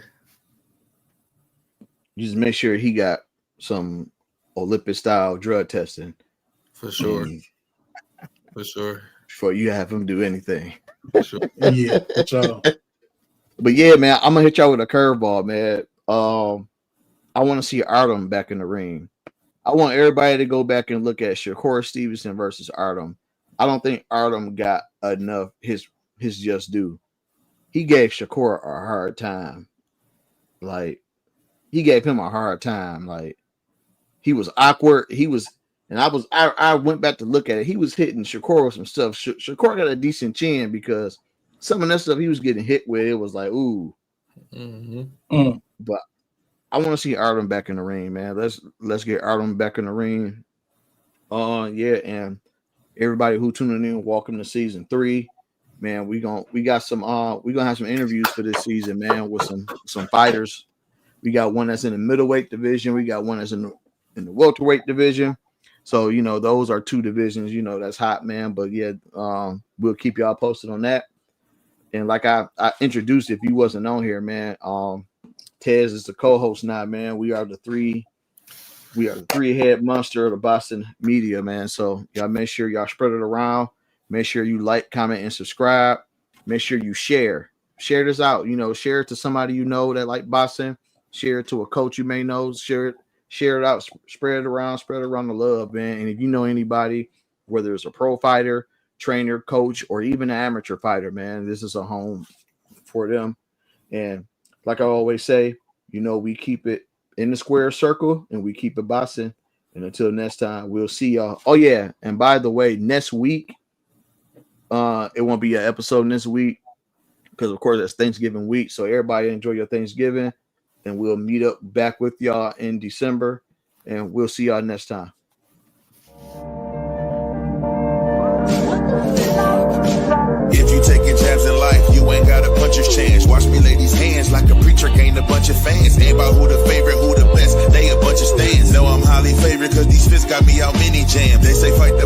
You just make sure he got some Olympic style drug testing. For sure. For sure. Before you have him do anything. For sure. Yeah, for sure. But yeah, man, I'm gonna hit y'all with a curveball, man. I want to see Artem back in the ring. I want everybody to go back and look at Shakur Stevenson versus Artem. I don't think Artem got enough his just due. He gave Shakur a hard time. Like he gave him a hard time. Like he was awkward. He was And I went back to look at it. He was hitting Shakur with some stuff. Shakur got a decent chin because some of that stuff he was getting hit with, it was like, ooh. But I want to see Artem back in the ring, man. Let's get Artem back in the ring. Yeah, and everybody who tuning in, welcome to season 3. Man, we're gonna have some interviews for this season, man, with some fighters. We got one that's in the middleweight division. We got one that's in the welterweight division. So, those are 2 divisions, that's hot, man. But yeah, we'll keep y'all posted on that. And like I introduced, if you wasn't on here, man, Tez is the co-host now, man. We are the 3-head monster of the Boston media, man. So y'all make sure y'all spread it around. Make sure you like, comment, and subscribe. Make sure you share this out. Share it to somebody that like Boston. Share it to a coach you may know. Share it out, spread it around the love, man. And if you know anybody, whether it's a pro fighter, trainer, coach, or even an amateur fighter, man, this is a home for them. And like I always say, we keep it in the square circle and we keep it boxing. And until next time, we'll see y'all. Oh yeah, and by the way, next week, it won't be an episode this week because of course it's Thanksgiving week. So everybody enjoy your Thanksgiving. And we'll meet up back with y'all in December. And we'll see y'all next time. If you taking jabs in life, you ain't got a puncher's chance. Watch me lay these hands like a preacher gained a bunch of fans. Ain't about who the favorite, who the best. They a bunch of stands. Know I'm highly favored cause these fists got me out mini jam. They say fight the